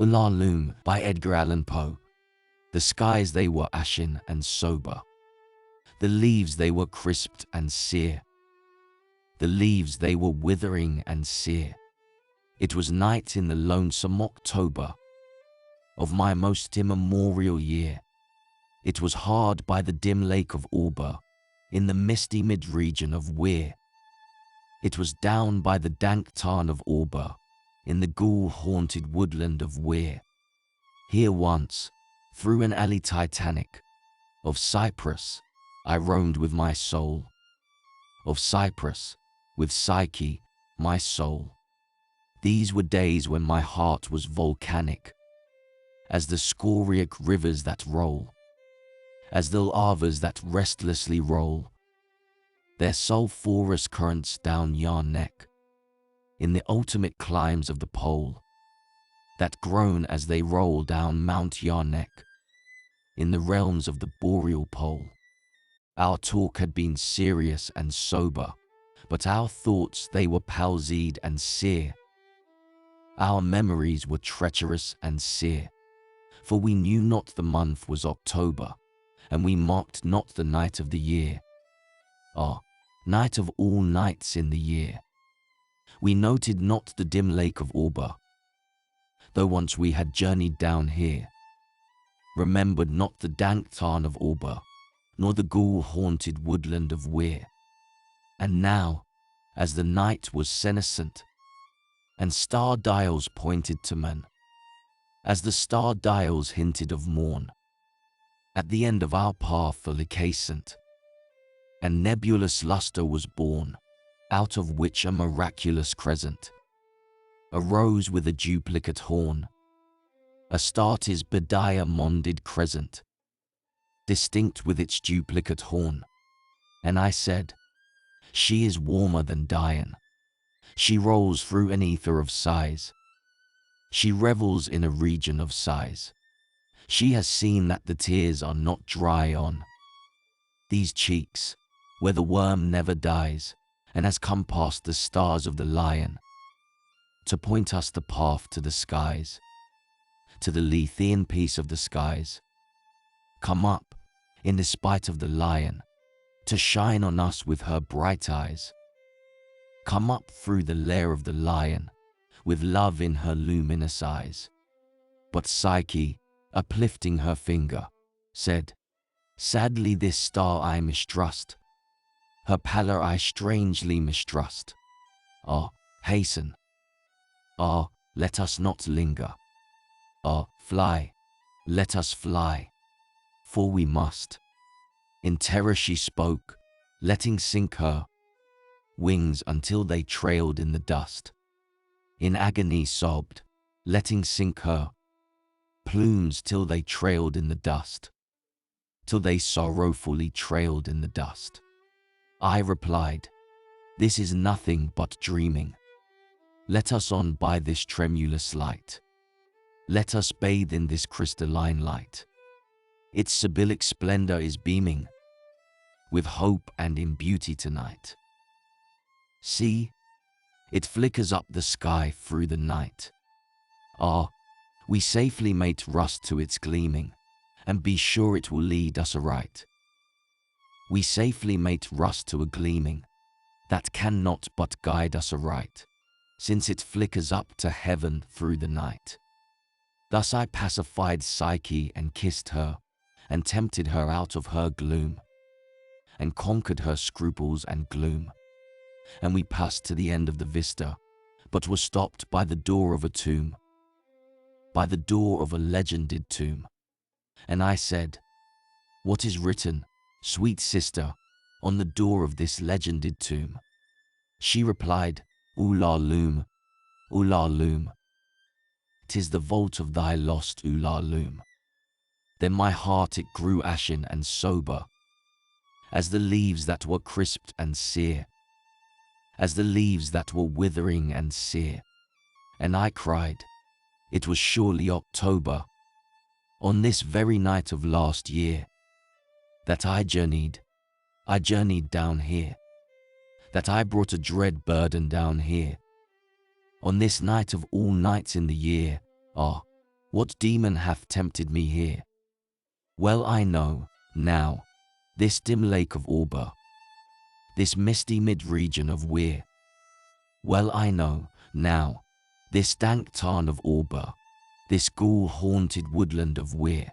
Ulalume by Edgar Allan Poe. The skies they were ashen and sober. The leaves they were crisped and sere. The leaves they were withering and sere. It was night in the lonesome October of my most immemorial year. It was hard by the dim lake of Auber, in the misty mid-region of Weir. It was down by the dank tarn of Auber, in the ghoul-haunted woodland of Weir. Here once, through an alley titanic, of Cyprus, I roamed with my soul. Of Cyprus, with Psyche, my soul. These were days when my heart was volcanic, as the scoriac rivers that roll, as the lavas that restlessly roll their sulphurous currents down yon neck, in the ultimate climes of the pole, that groan as they roll down Mount Yarnek, in the realms of the boreal pole. Our talk had been serious and sober, but our thoughts they were palsied and sere. Our memories were treacherous and sere, for we knew not the month was October, and we marked not the night of the year. Ah, night of all nights in the year. We noted not the dim lake of Auber, though once we had journeyed down here. Remembered not the dank tarn of Auber, nor the ghoul-haunted woodland of Weir. And now, as the night was senescent, and star dials pointed to men, as the star dials hinted of morn, at the end of our path a lucescent and nebulous lustre was born, out of which a miraculous crescent arose with a duplicate horn. Astarte's bediamonded crescent, distinct with its duplicate horn. And I said, she is warmer than Dian. She rolls through an ether of sighs. She revels in a region of sighs. She has seen that the tears are not dry on these cheeks, where the worm never dies, and has come past the stars of the lion to point us the path to the skies, to the Lethean peace of the skies. Come up, in despite of the lion, to shine on us with her bright eyes. Come up through the lair of the lion, with love in her luminous eyes. But Psyche, uplifting her finger, said, sadly this star I mistrust. Her pallor I strangely mistrust. Ah, hasten. Ah, let us not linger. Ah, fly, let us fly, for we must. In terror she spoke, letting sink her wings until they trailed in the dust. In agony sobbed, letting sink her plumes till they trailed in the dust, till they sorrowfully trailed in the dust. I replied, this is nothing but dreaming. Let us on by this tremulous light. Let us bathe in this crystalline light. Its sibyllic splendor is beaming with hope and in beauty tonight. See, it flickers up the sky through the night. Ah, we safely may rust to its gleaming, and be sure it will lead us aright. We safely may rust to a gleaming that cannot but guide us aright, since it flickers up to heaven through the night. Thus I pacified Psyche and kissed her, and tempted her out of her gloom, and conquered her scruples and gloom. And we passed to the end of the vista, but were stopped by the door of a tomb, by the door of a legended tomb. And I said, what is written, sweet sister, on the door of this legended tomb? She replied, Ulalume, Ulalume. 'Tis the vault of thy lost Ulalume. Then my heart it grew ashen and sober, as the leaves that were crisped and sere, as the leaves that were withering and sere. And I cried, it was surely October, on this very night of last year, that I journeyed down here, that I brought a dread burden down here, on this night of all nights in the year. Ah, What demon hath tempted me here? Well I know, now, this dim lake of Auber, this misty mid-region of Weir. Well I know, now, this dank tarn of Auber, this ghoul-haunted woodland of Weir.